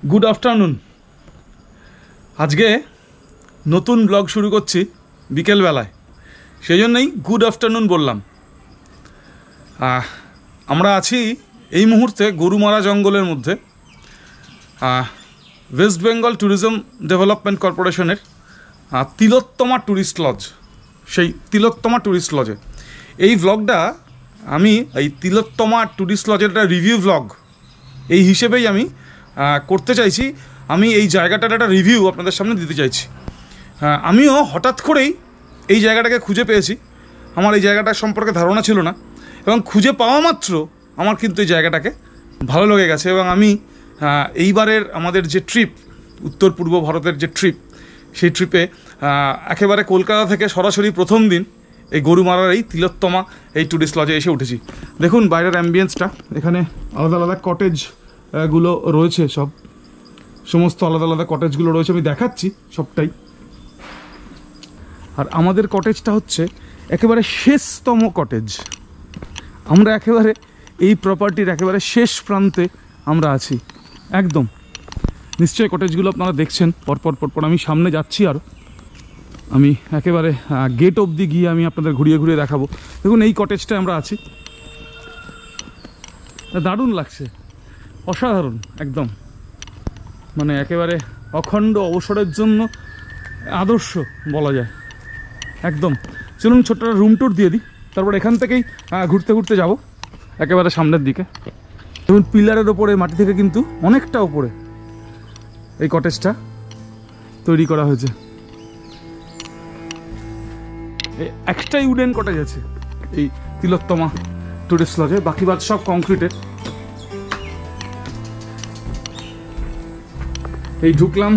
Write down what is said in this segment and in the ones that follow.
Good afternoon. আজকে নতুন blog শুরু করছি বিকেলবেলায়, সেই জন্যই গুড আফটারনুন বললাম। আমরা আছি এই মুহূর্তে গরুমারা জঙ্গলের মধ্যে, ওয়েস্ট বেঙ্গল ট্যুরিজম ডেভেলপমেন্ট কর্পোরেশনের তিলোত্তমা ট্যুরিস্ট লজ, সেই তিলোত্তমা ট্যুরিস্ট লজে এই ব্লগটা আমি এই তিলোত্তমা ট্যুরিস্ট লজের একটা রিভিউ ব্লগ এই হিসেবেই আমি করতে চাইছি। আমি এই জায়গাটার একটা রিভিউ আপনাদের সামনে দিতে চাইছি। আমিও হঠাৎ করেই এই জায়গাটাকে খুঁজে পেয়েছি। আমার এই জায়গাটার সম্পর্কে ধারণা ছিল না, এবং খুঁজে পাওয়া মাত্র আমার কিন্তু এই জায়গাটাকে ভালো লেগে গেছে। এবং আমি এইবারের আমাদের যে ট্রিপ, উত্তর পূর্ব ভারতের যে ট্রিপ, সেই ট্রিপে একেবারে কলকাতা থেকে সরাসরি প্রথম দিন এই গরুমারার এই তিলোত্তমা এই ট্যুরিস্ট লজে এসে উঠেছি। দেখুন বাইরের অ্যাম্বিয়েন্সটা, এখানে আলাদা আলাদা কটেজগুলো রয়েছে, সমস্ত আলাদা আলাদা কটেজগুলো রয়েছে, আমি দেখাচ্ছি সবটাই। আর আমাদের কটেজটা হচ্ছে একেবারে শেষতম কটেজ। আমরা একেবারে এই প্রপার্টির একেবারে শেষ প্রান্তে আমরা আছি একদম। নিশ্চয়ই কটেজগুলো আপনারা দেখছেন পরপর। আমি সামনে যাচ্ছি, আরও আমি একেবারে গেট অবধি গিয়ে আমি আপনাদের ঘুরিয়ে ঘুরিয়ে দেখাবো। দেখুন এই কটেজটায় আমরা আছি, দারুণ লাগছে, অসাধারণ একদম, মানে একেবারে অখণ্ড অবসরের জন্য আদর্শ বলা যায় একদম। চলুন ছোট্ট রুম ট্যুর দিয়ে দিই, তারপর এখান থেকেই ঘুরতে ঘুরতে যাব একেবারে সামনের দিকে। দেখুন পিলারের ওপরে, মাটি থেকে কিন্তু অনেকটা ওপরে এই কটেজটা তৈরি করা হয়েছে। একটাই উডেন কটেজ আছে এই তিলোত্তমা টুরিস্ট লজে, বাকি বাদ সব কংক্রিটের। এই ঢুকলাম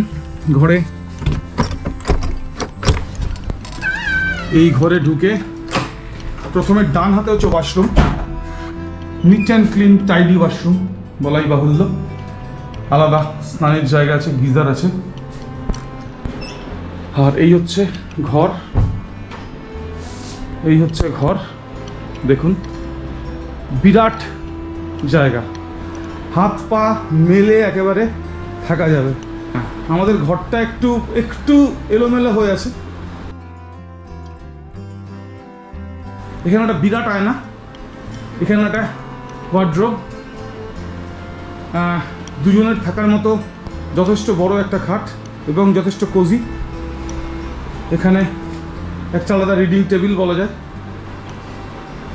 ঘরে, এই ঘরে ঢুকে প্রথমে ডান হাতে হচ্ছে washroom, neat and clean tidy washroom বলাই বাহুল্য। আলাদা স্নানের জায়গা আছে, গিজার আছে। আর এই হচ্ছে ঘর, দেখুন বিরাট জায়গা, হাত পা মেলে একেবারে থাকা যাবে। আমাদের ঘরটা একটু এলোমেলো হয়ে আছে। এখানে একটা বিরাট আয়না, এখানে একটা ওয়ার্ড্রোব, দুজনের থাকার মতো যথেষ্ট বড় একটা খাট এবং যথেষ্ট কোজি। এখানে একটা আলাদা রিডিং টেবিল বলা যায়,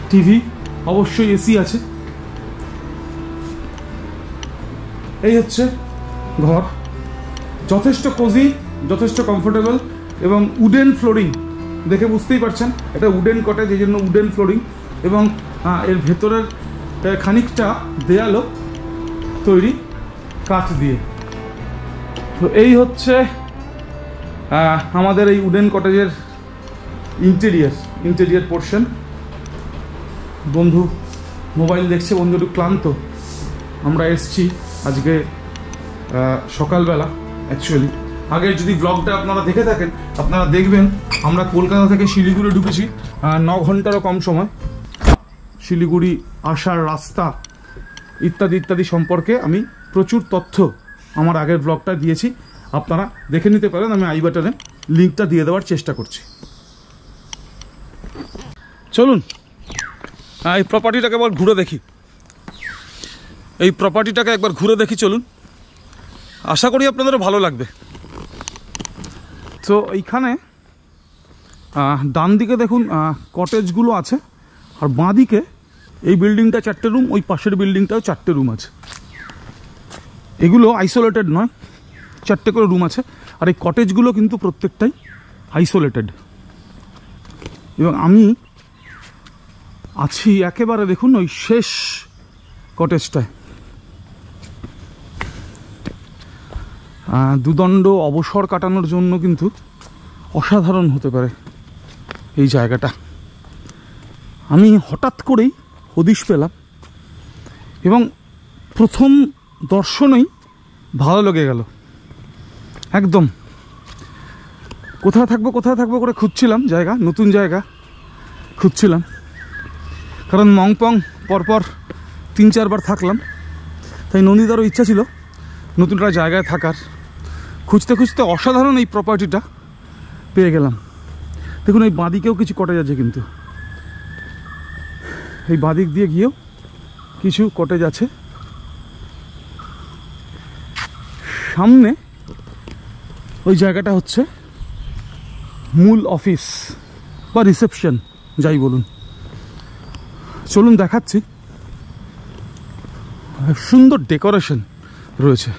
টিভি, অবশ্যই এসি আছে। এই হচ্ছে ঘর, যথেষ্ট কোজি, যথেষ্ট কমফোর্টেবল এবং উডেন ফ্লোরিং। দেখে বুঝতেই পারছেন এটা উডেন কটেজ, এই জন্য উডেন ফ্লোরিং। এবং এর ভেতরের খানিকটা দেয়ালও তৈরি কাঠ দিয়ে। তো এই হচ্ছে আমাদের এই উডেন কটেজের ইন্টেরিয়ার পোর্শন। বন্ধু মোবাইল দেখছে, বন্ধু একটু ক্লান্ত। আমরা এসছি আজকে সকালবেলা। অ্যাকচুয়ালি আগের যদি ব্লগটা আপনারা দেখে থাকেন, আপনারা দেখবেন আমরা কলকাতা থেকে শিলিগুড়ি ঢুকেছি 9 ঘন্টারও কম সময়। শিলিগুড়ি আসার রাস্তা ইত্যাদি সম্পর্কে আমি প্রচুর তথ্য আমার আগের ব্লগটা দিয়েছি, আপনারা দেখে নিতে পারেন। আমি আই বাটনে লিঙ্কটা দিয়ে দেওয়ার চেষ্টা করছি। চলুন এই প্রপার্টিটাকে একবার ঘুরে দেখি। চলুন, আশা করি আপনাদেরও ভালো লাগবে। তো এইখানে ডান দিকে দেখুন কটেজগুলো আছে, আর বাঁ দিকে এই বিল্ডিংটা 4টে রুম, ওই পাশের বিল্ডিংটাও 4টে রুম আছে। এগুলো আইসোলেটেড নয়, 4টে করে রুম আছে। আর এই কটেজগুলো কিন্তু প্রত্যেকটাই আইসোলেটেড। এবং আমি আছি একেবারে দেখুন ওই শেষ কটেজটায়। দুদণ্ড অবসর কাটানোর জন্য কিন্তু অসাধারণ হতে পারে এই জায়গাটা। আমি হঠাৎ করেই হদিশ পেলাম এবং প্রথম দর্শনেই ভালো লেগে গেল একদম। কোথায় থাকবো করে খুঁজছিলাম জায়গা, নতুন জায়গা খুঁজছিলাম, কারণ মংপং পরপর 3-4 বার থাকলাম। তাই নন্দিতারও ইচ্ছা ছিল নতুন একটা জায়গায় থাকার, খুঁজতে খুঁজতে অসাধারণ এই প্রপার্টিটা পেয়ে গেলাম। দেখুন এই বাঁদিকেও কিছু কটেজ আছে, কিন্তু এই বাঁদিক দিয়ে গিয়েও কিছু কটেজ আছে। সামনে ওই জায়গাটা হচ্ছে মূল অফিস বা রিসেপশন, যাই বলুন। চলুন দেখাচ্ছি। সুন্দর ডেকোরেশন রয়েছে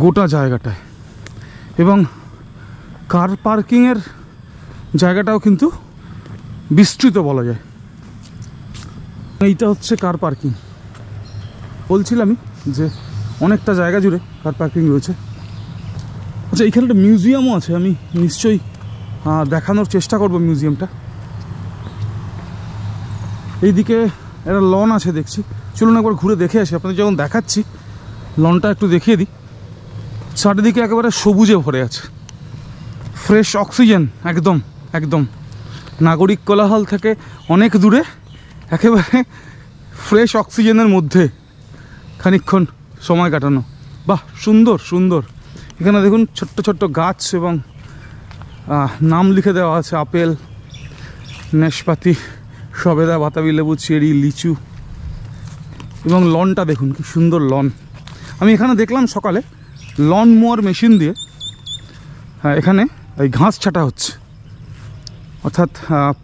গোটা জায়গাটায়, এবং কার পার্কিংয়ের জায়গাটাও কিন্তু বিস্তৃত বলা যায়। এইটা হচ্ছে কার পার্কিং। বলছিলামই যে অনেকটা জায়গা জুড়ে কার পার্কিং রয়েছে। আচ্ছা, এখানে একটা মিউজিয়ামও আছে, আমি নিশ্চয়ই দেখানোর চেষ্টা করব মিউজিয়ামটা। এইদিকে একটা লন আছে দেখছি, চলুন একবার ঘুরে দেখে আসি। আপনাদের যখন দেখাচ্ছি লনটা একটু দেখিয়ে দিই। চারিদিকে একেবারে সবুজে ভরে আছে, ফ্রেশ অক্সিজেন, একদম একদম নাগরিক কোলাহল থেকে অনেক দূরে, একেবারে ফ্রেশ অক্সিজেনের মধ্যে খানিকক্ষণ সময় কাটানো। বাহ, সুন্দর সুন্দর। এখানে দেখুন ছোট্ট ছোট্ট গাছ এবং নাম লিখে দেওয়া আছে, আপেল, নাশপাতি, সবেদা, বাতাবি লেবু, চেরি, লিচু। এবং লনটা দেখুন কি সুন্দর লন। আমি এখানে দেখলাম সকালে লন মোয়ার মেশিন দিয়ে এখানে এই ঘাস ছাটা হচ্ছে, অর্থাৎ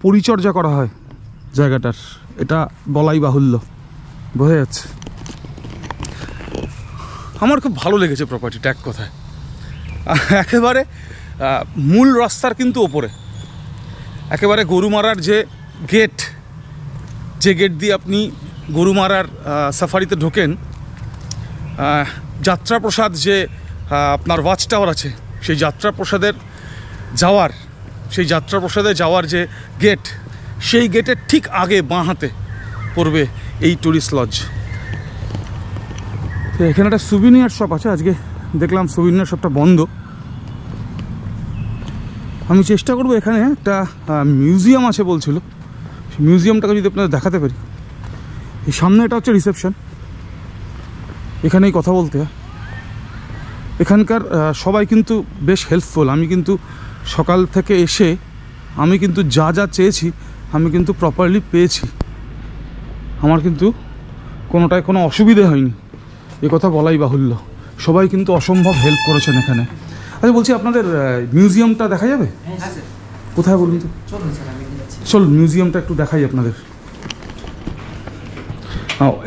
পরিচর্যা করা হয় জায়গাটার, এটা বলাই বাহুল্য, বোঝা যাচ্ছে। আমার খুব ভালো লেগেছে প্রপার্টিটা, এক কথায় একেবারে মূল রাস্তার কিন্তু ওপরে, একেবারে গরুমারার যে গেট দিয়ে আপনি গরুমারার সাফারিতে ঢোকেন, যাত্রাপ্রসাদ যে আপনার ওয়াচ টাওয়ার আছে, সেই যাত্রাপ্রসাদে যাওয়ার যে গেট, সেই গেটের ঠিক আগে বাঁ হাতে পড়বে এই ট্যুরিস্ট লজ। তো এখানে একটা সুভিনিয়ার শপ আছে, আজকে দেখলাম সুভিনিয়ার শপটা বন্ধ। আমি চেষ্টা করব, এখানে একটা মিউজিয়াম আছে বলছিল, সেই মিউজিয়ামটাকে যদি আপনাদের দেখাতে পারি। এই সামনে এটা হচ্ছে রিসেপশন, এখানেই কথা বলতে হয়। এখানকার সবাই কিন্তু বেশ হেল্পফুল। আমি কিন্তু সকাল থেকে এসে আমি কিন্তু যা যা চেয়েছি আমি কিন্তু প্রপারলি পেয়েছি, আমার কিন্তু কোনোটায় কোনো অসুবিধে হয়নি, এ কথা বলাই বাহুল্য। সবাই কিন্তু অসম্ভব হেল্প করেছেন এখানে। আচ্ছা, বলছি আপনাদের মিউজিয়ামটা দেখা যাবে? কোথায় বলুন তো? চলুন মিউজিয়ামটা একটু দেখাই আপনাদের।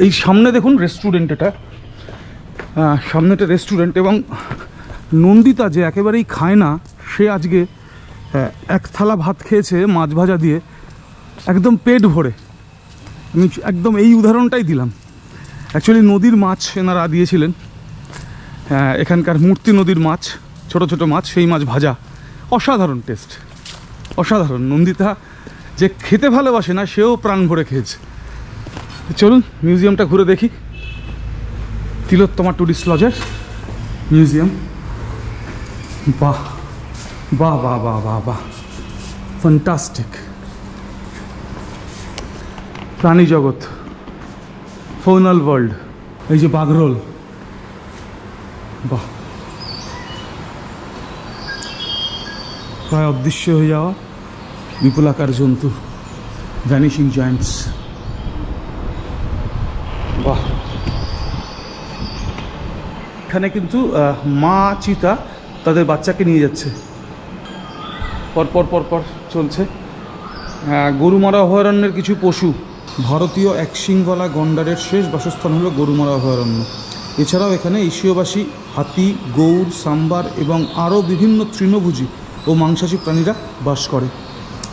এই সামনে দেখুন রেস্টুরেন্ট, এটা সামনেটা রেস্টুরেন্ট। এবং নন্দিতা যে একেবারেই খায় না, সে আজকে এক থালা ভাত খেয়েছে মাছ ভাজা দিয়ে, একদম পেট ভরে। আমি একদম এই উদাহরণটাই দিলাম। অ্যাকচুয়ালি নদীর মাছ এনারা দিয়েছিলেন, এখানকার মূর্তি নদীর মাছ, ছোট ছোট মাছ, সেই মাছ ভাজা, অসাধারণ টেস্ট, অসাধারণ। নন্দিতা যে খেতে ভালোবাসে না, সেও প্রাণ ভরে খেয়েছে। চলুন মিউজিয়ামটা ঘুরে দেখি, তিলোত্তমা ট্যুরিস্ট লজের মিউজিয়াম। বাহ বাহ বাহ বাহ বাহ বাহ, ফ্যান্টাস্টিক। প্রাণী জগৎ, ফৌনাল ওয়ার্ল্ড, এই যে বাঘরোল, বাহ, প্রায় অদৃশ্য হয়ে যাওয়া বিপুলাকার জন্তু, ভ্যানিশিং জায়ান্টস। বাহ, এখানে কিন্তু মা চিতা তাদের বাচ্চাকে নিয়ে যাচ্ছে, পরপর পরপর চলছে। গরুমারা অভয়ারণ্যের কিছু পশু, ভারতীয় একশিংগলা গন্ডারের শেষ বাসস্থান হলো গরুমারা অভয়ারণ্য। এছাড়াও এখানে এশীয়বাসী হাতি, গৌড়, সাম্বার এবং আরও বিভিন্ন তৃণভোজী ও মাংসাশী প্রাণীরা বাস করে।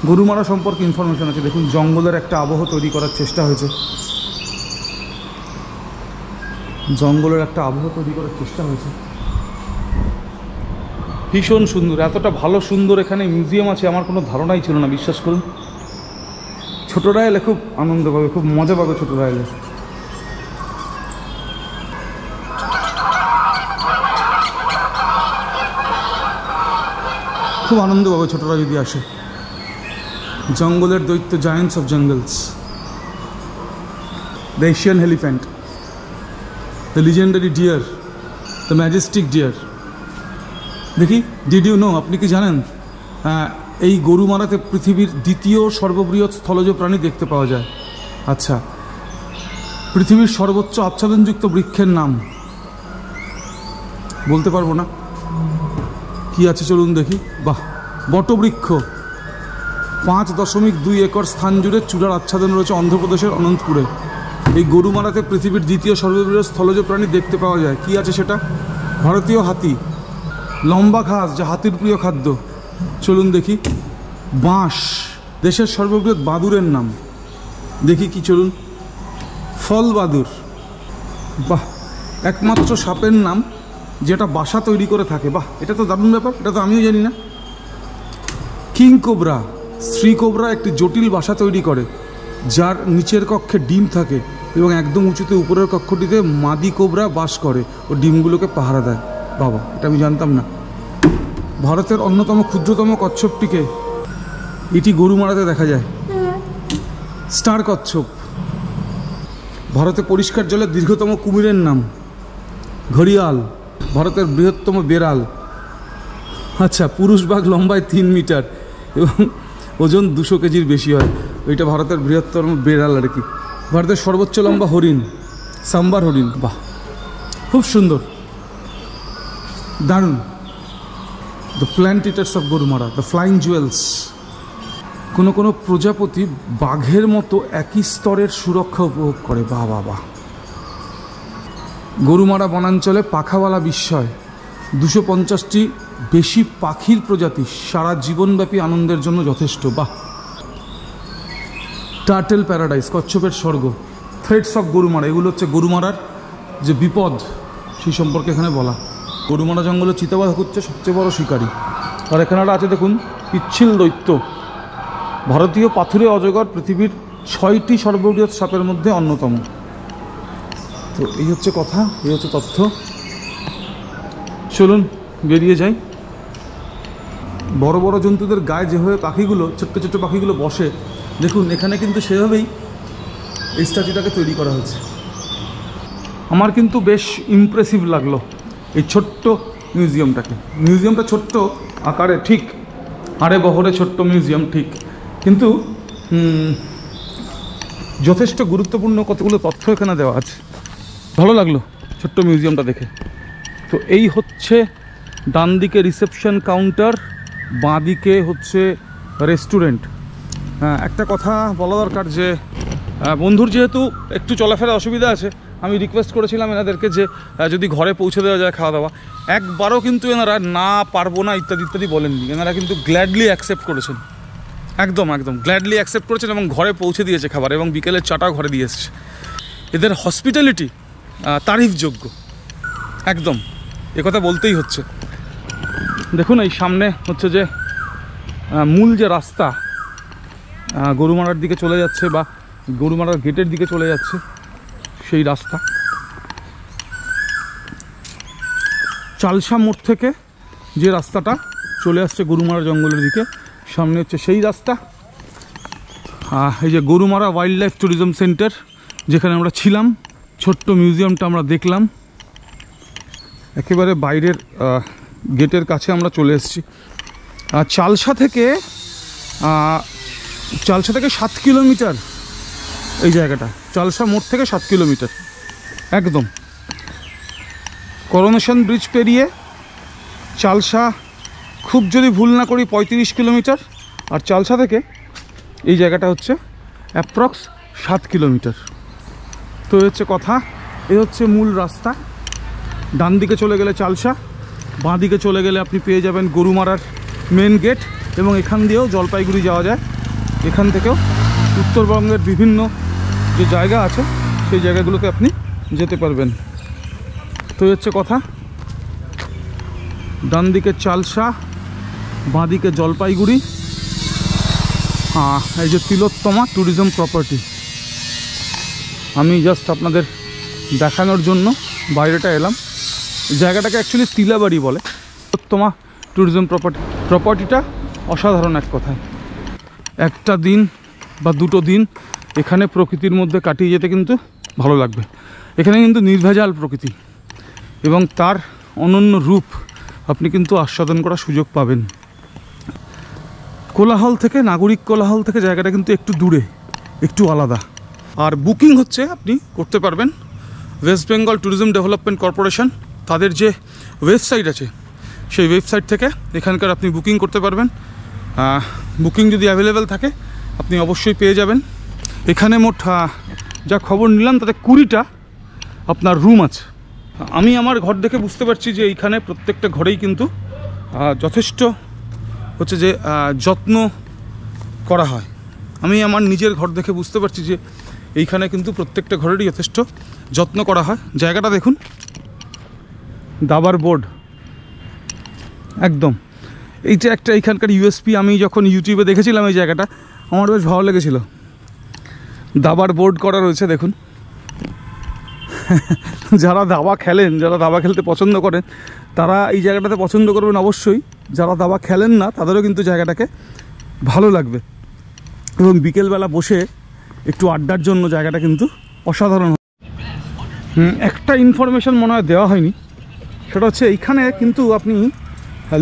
গরুমারা সম্পর্কে ইনফরমেশন আছে, দেখুন জঙ্গলের একটা আবহ তৈরি করার চেষ্টা হয়েছে, জঙ্গলের একটা আবহ তৈরি করার চেষ্টা হয়েছে। ভীষণ সুন্দর, এতটা ভালো সুন্দর এখানে মিউজিয়াম আছে আমার কোনো ধারণাই ছিল না, বিশ্বাস করুন। ছোটরা এলে খুব আনন্দ পাবে, খুব মজা পাবে ছোটরা এলে। খুব আনন্দ পাবে ছোটরা যদি আসে। জঙ্গলের দৈত্য, giants of jungles, the Asian elephant, the legendary deer, the majestic deer. দেখি, ডিড ইউ নো, আপনি কি জানেন এই গরুমারাতে পৃথিবীর দ্বিতীয় সর্ববৃহৎ স্থলজ প্রাণী দেখতে পাওয়া যায়? আচ্ছা, পৃথিবীর সর্বোচ্চ আচ্ছাদনযুক্ত বৃক্ষের নাম বলতে পারবো না, কি আছে চলুন দেখি। বাহ, বটবৃক্ষ। 5.2 একর স্থান জুড়ে চূড়ার আচ্ছাদন রয়েছে অন্ধ্রপ্রদেশের অনন্তপুরে। এই গরুমারাতে পৃথিবীর দ্বিতীয় সর্ববৃহৎ স্থলজ প্রাণী দেখতে পাওয়া যায়। কি আছে সেটা? ভারতীয় হাতি। লম্বা ঘাস, যা হাতির প্রিয় খাদ্য। চলুন দেখি। বাঁশ। দেশের সর্ববৃহৎ বাদুরের নাম দেখি কি, চলুন। ফল বাদুর। বাহ, একমাত্র সাপের নাম যেটা বাসা তৈরি করে থাকে। বাহ, এটা তো দারুণ ব্যাপার, এটা তো আমিও জানি না। কিং কোবরা, স্ত্রী কোবরা একটি জটিল বাসা তৈরি করে, যার নিচের কক্ষে ডিম থাকে এবং একদম উঁচুতে উপরের কক্ষটিতে মাদি কোবরা বাস করে ও ডিমগুলোকে পাহারা দেয়। বাবা, এটা আমি জানতাম না। ভারতের অন্যতম ক্ষুদ্রতম কচ্ছপটিকে এটি গরুমারাতে দেখা যায়। স্টার কচ্ছপ। ভারতে পরিষ্কার জলের দীর্ঘতম কুমিরের নাম ঘড়িয়াল। ভারতের বৃহত্তম বেড়াল। আচ্ছা, পুরুষ বাঘ লম্বায় 3 মিটার এবং ওজন 200 কেজির বেশি হয়। ওইটা ভারতের বৃহত্তম বেড়াল আর কি। ভারতের সর্বোচ্চ লম্বা হরিণ সাম্বার হরিণ। বাহ, খুব সুন্দর, দারুণ। The plant Eaters of Gorumara, the flying jewels. কোনো প্রজাপতি বাঘের মতো একই স্তরের সুরক্ষা উপভোগ করে। বাহ বাহ বাহ। গরুমারা বনাঞ্চলে পাখাওয়ালা বিস্ময়। 250টি বেশি পাখির প্রজাতি সারা জীবনব্যাপী আনন্দের জন্য যথেষ্ট। বাহ। টার্টেল প্যারাডাইস, কচ্ছপের স্বর্গ। থ্রেটস অফ গরুমারা, এগুলো হচ্ছে গরুমারার যে বিপদ সেই সম্পর্কে এখানে বলা। গরুমারা জঙ্গলে চিতাবাঘ হচ্ছে সবচেয়ে বড় শিকারী। আর এখানে একটা আছে দেখুন, পিচ্ছিল দৈত্য। ভারতীয় পাথুরে অজগর পৃথিবীর 6টি সর্ববৃহৎ সাপের মধ্যে অন্যতম। তো এই হচ্ছে কথা, এই হচ্ছে তথ্য। চলুন বেরিয়ে যাই। বড় বড় জন্তুদের গায়ে যেভাবে পাখিগুলো, ছোট্ট ছোট্ট পাখিগুলো বসে, দেখুন এখানে কিন্তু সেভাবেই এই স্ট্যাচুটাকে তৈরি করা হয়েছে। আমার কিন্তু বেশ ইমপ্রেসিভ লাগলো এই ছোট্ট মিউজিয়ামটাকে। মিউজিয়ামটা ছোট্ট আকারে ঠিক, হাড়ে বহরে ছোট্ট মিউজিয়াম ঠিক, কিন্তু যথেষ্ট গুরুত্বপূর্ণ কতগুলো তথ্য এখানে দেওয়া আছে। ভালো লাগলো ছোট্ট মিউজিয়ামটা দেখে। তো এই হচ্ছে ডান দিকে রিসেপশন কাউন্টার, বাঁ দিকে হচ্ছে রেস্টুরেন্ট। একটা কথা বলা দরকার যে বন্ধুর যেহেতু একটু চলাফেরা অসুবিধা আছে, আমি রিকোয়েস্ট করেছিলাম এনাদেরকে যে যদি ঘরে পৌঁছে দেওয়া যায় খাওয়া দাওয়া। একবারও কিন্তু এনারা না পারবো না ইত্যাদি ইত্যাদি বলেননি। এনারা কিন্তু গ্ল্যাডলি অ্যাকসেপ্ট করেছেন, একদম একদম গ্ল্যাডলি অ্যাকসেপ্ট করেছেন এবং ঘরে পৌঁছে দিয়েছে খাবার, এবং বিকেলের চাটাও ঘরে দিয়ে এসছে। এদের হসপিটালিটি তারিফযোগ্য একদম, একথা বলতেই হচ্ছে। দেখুন এই সামনে হচ্ছে যে মূল যে রাস্তা গরুমারার দিকে চলে যাচ্ছে বা গরুমারার গেটের দিকে চলে যাচ্ছে, সেই রাস্তা। চালসা মোড় থেকে যে রাস্তাটা চলে আসছে গরুমারা জঙ্গলের দিকে, সামনে হচ্ছে সেই রাস্তা। এই যে Gorumara wild life tourism centre, যেখানে আমরা ছিলাম, ছোট্ট মিউজিয়ামটা আমরা দেখলাম। একেবারে বাইরের গেটের কাছে আমরা চলে এসেছি। চালসা থেকে 7 কিলোমিটার এই জায়গাটা। চালসা মোড় থেকে 7 কিলোমিটার একদম। করোনেশন ব্রিজ পেরিয়ে চালসা, খুব যদি ভুল না করি 35 কিলোমিটার। আর চালসা থেকে এই জায়গাটা হচ্ছে অ্যাপ্রক্স 7 কিলোমিটার। তো এই হচ্ছে কথা, এই হচ্ছে মূল রাস্তা। ডান দিকে চলে গেলে চালসা, বাঁ দিকে চলে গেলে আপনি পেয়ে যাবেন গরুমারার মেন গেট, এবং এখান দিয়েও জলপাইগুড়ি যাওয়া যায়। এখান থেকেও উত্তরবঙ্গের বিভিন্ন যে জায়গা আছে সেই জায়গাগুলোতে আপনি যেতে পারবেন। তো এই হচ্ছে কথা, ডান দিকে চালসা, বাঁ দিকে জলপাইগুড়ি। এই যে তিলোত্তমা ট্যুরিজম প্রপার্টি, আমি জাস্ট আপনাদের দেখানোর জন্য বাইরেটা এলাম। জায়গাটাকে অ্যাকচুয়ালি তিলাবাড়ি বলে। তিলোত্তমা ট্যুরিজম প্রপার্টিটা অসাধারণ এক কথায়। একটা দিন বা দুটো দিন এখানে প্রকৃতির মধ্যে কাটিয়ে যেতে কিন্তু ভালো লাগবে। এখানে কিন্তু নির্ভেজাল প্রকৃতি, এবং তার অনন্য রূপ আপনি কিন্তু আস্বাদন করার সুযোগ পাবেন। কোলাহল থেকে, নাগরিক কোলাহল থেকে জায়গাটা কিন্তু একটু দূরে, একটু আলাদা। আর বুকিং হচ্ছে আপনি করতে পারবেন West Bengal tourism development corporation, তাদের যে ওয়েবসাইট আছে সেই ওয়েবসাইট থেকে এখানকার আপনি বুকিং করতে পারবেন। বুকিং যদি অ্যাভেলেবেল থাকে আপনি অবশ্যই পেয়ে যাবেন। এখানে মোট যা খবর নিলাম তাতে 20টা আপনার রুম আছে। আমি আমার ঘর দেখে বুঝতে পারছি যে এইখানে প্রত্যেকটা ঘরেই কিন্তু যথেষ্ট হচ্ছে যে যত্ন করা হয়। আমি আমার নিজের ঘর দেখে বুঝতে পারছি যে এইখানে কিন্তু প্রত্যেকটা ঘরেরই যথেষ্ট যত্ন করা হয়। জায়গাটা দেখুন, দাবার বোর্ড একদম, এইটা একটা এইখানকার ইউএসপি। আমি যখন ইউটিউবে দেখেছিলাম এই জায়গাটা আমার বেশ ভালো লেগেছিল। দাবার বোর্ড করা রয়েছে দেখুন। যারা দাবা খেলেন, যারা দাবা খেলতে পছন্দ করেন তারা এই জায়গাটাতে পছন্দ করবেন অবশ্যই। যারা দাবা খেলেন না তাদেরও কিন্তু জায়গাটাকে ভালো লাগবে, এবং বিকেলবেলা বসে একটু আড্ডার জন্য জায়গাটা কিন্তু অসাধারণ। একটা ইনফরমেশন মনে হয় দেওয়া হয়নি, সেটা হচ্ছে এইখানে কিন্তু আপনি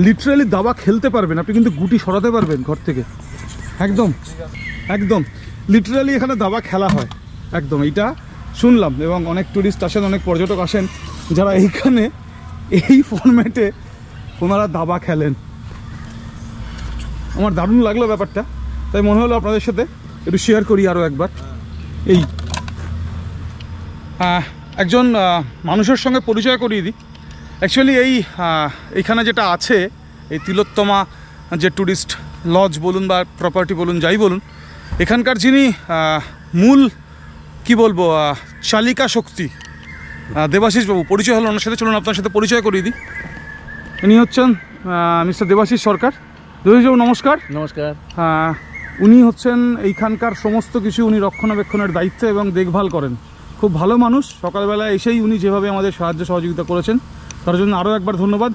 লিটারালি দাবা খেলতে পারবেন। আপনি কিন্তু গুটি সরাতে পারবেন ঘর থেকে, একদম একদম লিটারালি এখানে দাবা খেলা হয় একদম। এইটা শুনলাম, এবং অনেক ট্যুরিস্ট আসেন, অনেক পর্যটক আসেন যারা এইখানে এই ফরম্যাটে ওনারা দাবা খেলেন। আমার দারুণ লাগলো ব্যাপারটা, তাই মনে হলো আপনাদের সাথে একটু শেয়ার করি আরও একবার। এই একজন মানুষের সঙ্গে পরিচয় করিয়ে দিই। অ্যাকচুয়ালি এইখানে যেটা আছে, এই তিলোত্তমা যে ট্যুরিস্ট লজ বলুন বা প্রপার্টি বলুন, যাই বলুন, এখানকার যিনি মূল কি বলবো চালিকা শক্তি দেবাশিস বাবু, পরিচয় হলো ওনার সাথে। চলুন আপনার সাথে পরিচয় করিয়ে দিই। ইনি হচ্ছেন মিস্টার দেবাশিস সরকার। দেবাশিস বাবু নমস্কার। নমস্কার। উনি হচ্ছেন এইখানকার সমস্ত কিছু উনি রক্ষণাবেক্ষণের দায়িত্ব এবং দেখভাল করেন। খুব ভালো মানুষ। সকালবেলা এসেই উনি যেভাবে আমাদের সাহায্য সহযোগিতা করেছেন তার জন্য আরও একবার ধন্যবাদ।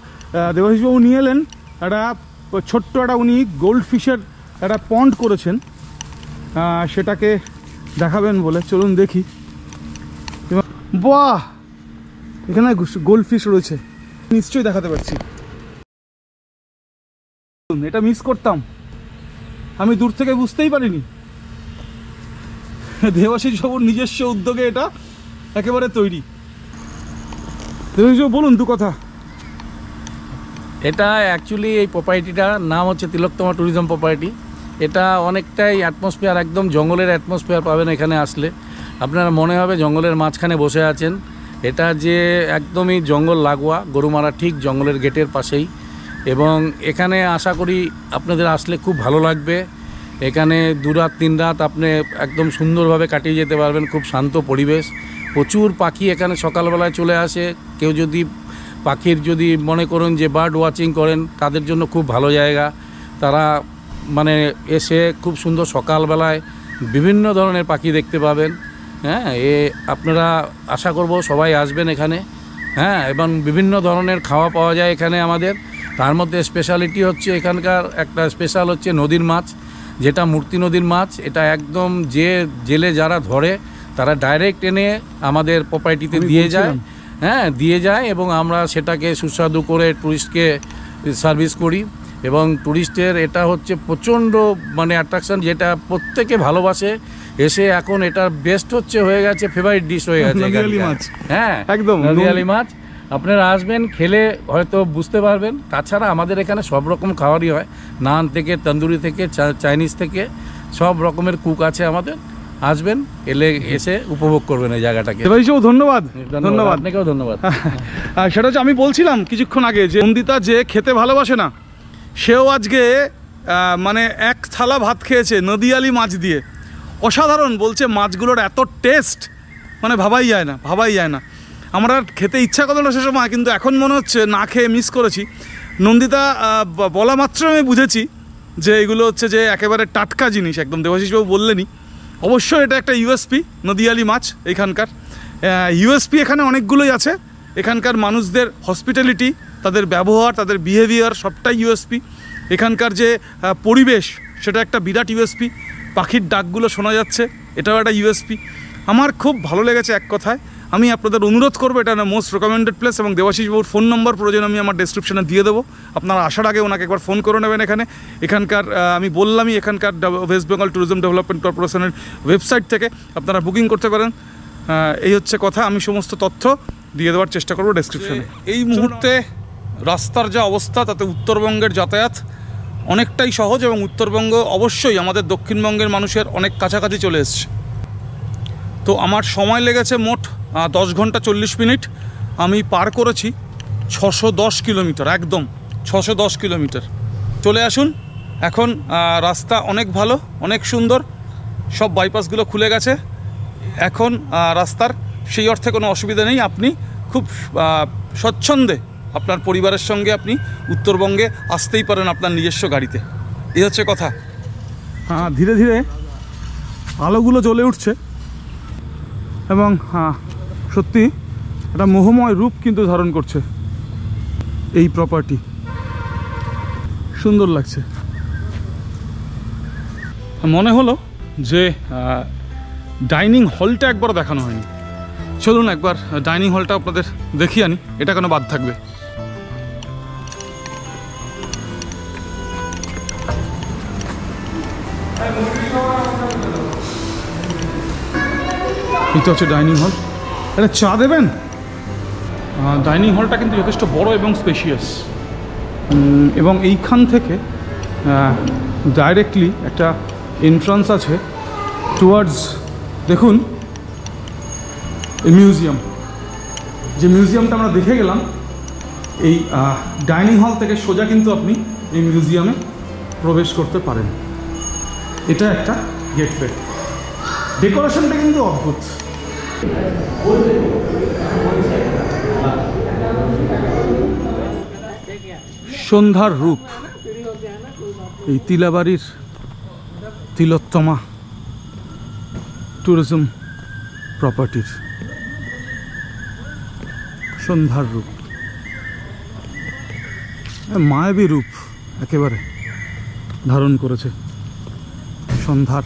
দেবাশিসবাবু নিয়ে এলেন একটা ছোট্ট একটা উনি গোল্ড ফিশের একটা পন্ড করেছেন, সেটাকে দেখাবেন বলে। চলুন দেখি। বাহ, এখানে গোল্ড ফিশ রয়েছে, নিশ্চয়ই দেখাতে পারছি। এটা মিস করতাম, আমি দূর থেকে বুঝতেই পারিনি। দেবাশিস বাবুর নিজস্ব উদ্যোগে এটা একেবারে তৈরি। দেবাশিস বাবু বলুন দু কথা। এটা অ্যাকচুয়ালি এই প্রপার্টিটার নাম হচ্ছে তিলোত্তমা ট্যুরিজম প্রপার্টি। এটা অনেকটাই অ্যাটমসফিয়ার, একদম জঙ্গলের অ্যাটমসফিয়ার পাবেন এখানে আসলে। আপনারা মনে হবে জঙ্গলের মাঝখানে বসে আছেন। এটা যে একদমই জঙ্গল লাগোয়া, গরুমারা ঠিক জঙ্গলের গেটের পাশেই। এবং এখানে আশা করি আপনাদের আসলে খুব ভালো লাগবে। এখানে 2 রাত 3 রাত আপনি একদম সুন্দরভাবে কাটিয়ে যেতে পারবেন। খুব শান্ত পরিবেশ, প্রচুর পাখি এখানে সকালবেলায় চলে আসে। কেউ যদি পাখির যদি মনে করুন যে বার্ড ওয়াচিং করেন, তাদের জন্য খুব ভালো জায়গা। তারা মানে এসে খুব সুন্দর সকালবেলায় বিভিন্ন ধরনের পাখি দেখতে পাবেন। হ্যাঁ, আপনারা আশা করব সবাই আসবেন এখানে। হ্যাঁ, এবং বিভিন্ন ধরনের খাওয়া পাওয়া যায় এখানে আমাদের। তার মধ্যে স্পেশালিটি হচ্ছে এখানকার একটা স্পেশাল হচ্ছে নদীর মাছ, যেটা মূর্তি নদীর মাছ। এটা একদম যে জেলে যারা ধরে তারা ডাইরেক্ট এনে আমাদের প্রপার্টিতে দিয়ে যায়। হ্যাঁ, দিয়ে যায়, এবং আমরা সেটাকে সুস্বাদু করে টুরিস্টকে সার্ভিস করি। এবং টুরিস্টের এটা হচ্ছে প্রচণ্ড মানে অ্যাট্রাকশন, যেটা প্রত্যেকে ভালোবাসে। এসে এখন এটা বেস্ট হচ্ছে, হয়ে গেছে ফেভারিট ডিশ হয়ে গেছে মাছ। হ্যাঁ, একদম নদীয়ালি মাছ। আপনারা আসবেন, খেলে হয়তো বুঝতে পারবেন। তাছাড়া আমাদের এখানে সব রকম খাবারই হয়, নান থেকে, তন্দুরি থেকে, চাইনিজ থেকে, সব রকমের কুক আছে আমাদের। আসবেন, এসে উপভোগ করবেন এই জায়গাটাকে। ধন্যবাদ। ধন্যবাদ আপনাকেও ধন্যবাদ। সেটা হচ্ছে আমি বলছিলাম কিছুক্ষণ আগে যে নন্দিতা যে খেতে ভালোবাসে না, সেও আজকে মানে এক থালা ভাত খেয়েছে নদীয়ালি মাছ দিয়ে। অসাধারণ বলছে, মাছগুলোর এত টেস্ট মানে ভাবাই যায় না, ভাবাই যায় না। আমার আর খেতে ইচ্ছা করলো না সে সময়, কিন্তু এখন মনে হচ্ছে না খেয়ে মিস করেছি। নন্দিতা বলা মাত্র আমি বুঝেছি যে এগুলো হচ্ছে যে একেবারে টাটকা জিনিস, একদম দেবাশিসবাবু বললেনই। অবশ্যই এটা একটা ইউএসপি, নদীয়ালি মাছ এখানকার। ইউএসপি এখানে অনেকগুলোই আছে। এখানকার মানুষদের হসপিটালিটি, তাদের ব্যবহার, তাদের বিহেভিয়ার সবটাই ইউএসপি। এখানকার যে পরিবেশ সেটা একটা বিরাট ইউএসপি। পাখির ডাকগুলো শোনা যাচ্ছে, এটাও একটা ইউএসপি। আমার খুব ভালো লেগেছে এক কথায়। আমি আপনাদের অনুরোধ করবো, এটা মোস্ট রেকমেন্ডেড প্লেস, এবং দেবাশিস বাবুর ফোন নম্বর প্রয়োজন আমি আমার ডেসক্রিপশনে দিয়ে দেবো। আপনারা আসার আগে ওনাকে একবার ফোন করে নেবেন। এখানকার আমি বললামই, এখানকার ওয়েস্ট বেঙ্গল ট্যুরিজম ডেভেলপমেন্ট কর্পোরেশনের ওয়েবসাইট থেকে আপনারা বুকিং করতে পারেন। এই হচ্ছে কথা, আমি সমস্ত তথ্য দিয়ে দেওয়ার চেষ্টা করবো ডেসক্রিপশনে। এই মুহূর্তে রাস্তার যা অবস্থা, তাতে উত্তরবঙ্গের যাতায়াত অনেকটাই সহজ, এবং উত্তরবঙ্গ অবশ্যই আমাদের দক্ষিণবঙ্গের মানুষের অনেক কাছাকাছি চলে এসছে। তো আমার সময় লেগেছে মোট 10 ঘন্টা 40 মিনিট। আমি পার করেছি 610 কিলোমিটার, একদম 610 কিলোমিটার। চলে আসুন, এখন রাস্তা অনেক ভালো, অনেক সুন্দর, সব বাইপাসগুলো খুলে গেছে। এখন রাস্তার সেই অর্থে কোনো অসুবিধা নেই। আপনি খুব স্বচ্ছন্দে আপনার পরিবারের সঙ্গে আপনি উত্তরবঙ্গে আসতেই পারেন আপনার নিজস্ব গাড়িতে। এই হচ্ছে কথা। ধীরে ধীরে আলোগুলো জ্বলে উঠছে, এবং সত্যি একটা মোহময় রূপ কিন্তু ধারণ করছে এই প্রপার্টি। সুন্দর লাগছে। মনে হলো যে ডাইনিং হলটা একবার দেখানো হয়নি। চলুন একবার ডাইনিং হলটা আপনাদের দেখিয়ে আনি, এটা কেন বাদ থাকবে। এটা হচ্ছে ডাইনিং হল। এটা চা দেবেন? ডাইনিং হলটা কিন্তু যথেষ্ট বড় এবং স্পেশিয়াস, এবং এইখান থেকে ডাইরেক্টলি একটা এন্ট্রান্স আছে টুয়ার্ডস, দেখুন এই মিউজিয়াম, যে মিউজিয়ামটা আমরা দেখে গেলাম, এই ডাইনিং হল থেকে সোজা কিন্তু আপনি এই মিউজিয়ামে প্রবেশ করতে পারেন। এটা একটা গেটওয়ে। ডেকোরেশনটা কিন্তু অদ্ভুত। সন্ধ্যার রূপ এই তিলাবাড়ির তিলোত্তমা ট্যুরিজম প্রপার্টির সন্ধ্যার রূপ, মায়াবী রূপ একেবারে ধারণ করেছে। সন্ধ্যার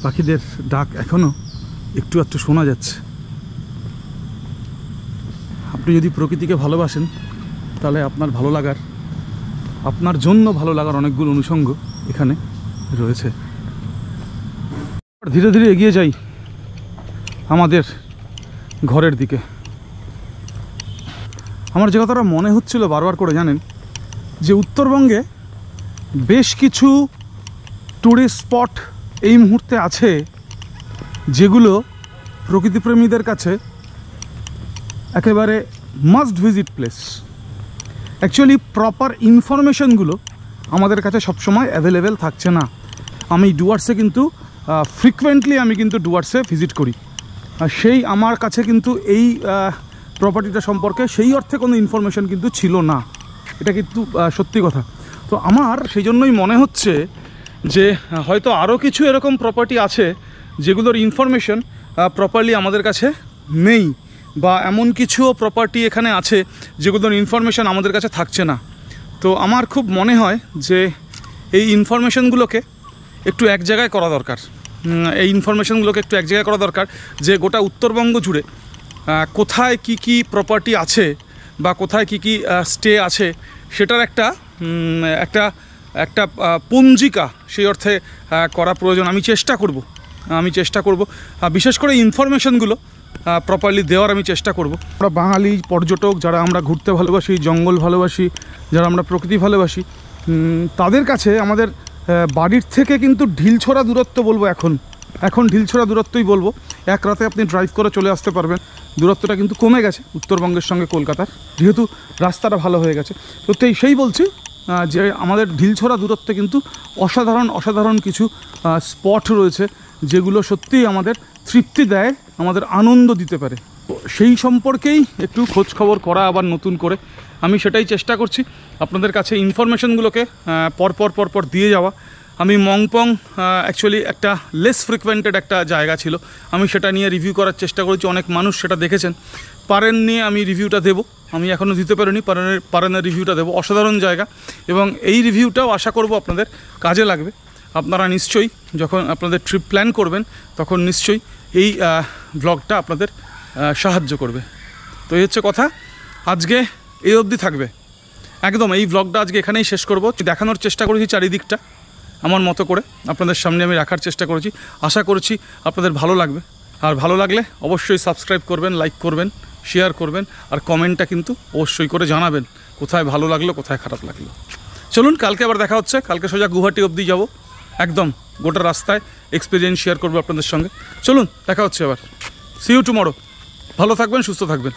পাখিদের ডাক এখনো একটু একটু শোনা যাচ্ছে। আপনি যদি প্রকৃতিকে ভালোবাসেন, তাহলে আপনার ভালো লাগার, আপনার জন্য ভালো লাগার অনেকগুলো অনুষঙ্গ এখানে রয়েছে। ধীরে ধীরে এগিয়ে যাই আমাদের ঘরের দিকে। আমার যে কথাটা মনে হচ্ছিল বারবার করে, জানেন, যে উত্তরবঙ্গে বেশ কিছু ট্যুরিস্ট স্পট এই মুহূর্তে আছে যেগুলো প্রকৃতিপ্রেমীদের কাছে একেবারে must visit place. Actually proper ইনফরমেশনগুলো আমাদের কাছে সবসময় অ্যাভেলেবেল থাকছে না। আমি ডুয়ার্সে কিন্তু ফ্রিকুয়েন্টলি আমি কিন্তু ডুয়ার্সে ভিজিট করি, আর সেই আমার কাছে কিন্তু এই প্রপার্টিটা সম্পর্কে সেই অর্থে কোনো ইনফরমেশন কিন্তু ছিল না। এটা কিন্তু সত্যি কথা। তো আমার সেই জন্যই মনে হচ্ছে যে হয়তো আরও কিছু এরকম প্রপার্টি আছে যেগুলোর ইনফরমেশন প্রপারলি আমাদের কাছে নেই, বা এমন কিছুও প্রপার্টি এখানে আছে যেগুলোর ইনফরমেশন আমাদের কাছে থাকছে না। তো আমার খুব মনে হয় যে এই ইনফরমেশনগুলোকে একটু এক জায়গায় করা দরকার। যে গোটা উত্তরবঙ্গ জুড়ে কোথায় কি প্রপার্টি আছে বা কোথায় কি স্টে আছে, সেটার একটা পঞ্জিকা সেই অর্থে করা প্রয়োজন। আমি চেষ্টা করব বিশেষ করে ইনফরমেশনগুলো প্রপারলি দেওয়ার আমি চেষ্টা করব। আমরা বাঙালি পর্যটক যারা আমরা ঘুরতে ভালোবাসি, জঙ্গল ভালোবাসি, যারা আমরা প্রকৃতি ভালোবাসি, তাদের কাছে আমাদের বাড়ির থেকে কিন্তু ঢিলছোড়া দূরত্ব বলবো, এখন ঢিলছোড়া দূরত্বই বলবো। এক রাতে আপনি ড্রাইভ করে চলে আসতে পারবেন। দূরত্বটা কিন্তু কমে গেছে উত্তরবঙ্গের সঙ্গে কলকাতার, যেহেতু রাস্তাটা ভালো হয়ে গেছে। তো সেই বলছি যে আমাদের ঢিলছোড়া দূরত্বে কিন্তু অসাধারণ কিছু স্পট রয়েছে যেগুলো সত্যিই আমাদের তৃপ্তি দেয়, আমাদের আনন্দ দিতে পারে। সেই সম্পর্কেই একটু খোঁজ খবর করা আবার নতুন করে, আমি সেটাই চেষ্টা করছি আপনাদের কাছে ইনফরমেশনগুলোকে পরপর দিয়ে যাওয়া। আমি মংপং অ্যাকচুয়ালি একটা লেস ফ্রিকুয়েন্টেড একটা জায়গা ছিল, আমি সেটা নিয়ে রিভিউ করার চেষ্টা করেছি। অনেক মানুষ সেটা দেখেছেন। পারেন নিয়ে আমি রিভিউটা দেবো, আমি এখনও দিতে পারিনি, পারেনের রিভিউটা দেবো। অসাধারণ জায়গা, এবং এই রিভিউটাও আশা করব আপনাদের কাজে লাগবে। আপনারা নিশ্চয়ই যখন আপনাদের ট্রিপ প্ল্যান করবেন তখন নিশ্চয়ই এই ব্লগটা আপনাদের সাহায্য করবে। তো এই হচ্ছে কথা, আজকে এই অবধি থাকবে একদম। এই ব্লগটা আজকে এখানেই শেষ করব। দেখানোর চেষ্টা করেছি চারিদিকটা আমার মতো করে, আপনাদের সামনে আমি রাখার চেষ্টা করেছি। আশা করছি আপনাদের ভালো লাগবে, আর ভালো লাগলে অবশ্যই সাবস্ক্রাইব করবেন, লাইক করবেন, শেয়ার করবেন, আর কমেন্টটা কিন্তু অবশ্যই করে জানাবেন কোথায় ভালো লাগলো, কোথায় খারাপ লাগলো। চলুন, কালকে আবার দেখা হচ্ছে। কালকে সোজা গুয়াহাটি অবধি যাব, একদম গোটা রাস্তায় এক্সপিরিয়েন্স শেয়ার করবো আপনাদের সঙ্গে। চলুন, দেখা হচ্ছে আবার। See you tomorrow. ভালো থাকবেন, সুস্থ থাকবেন।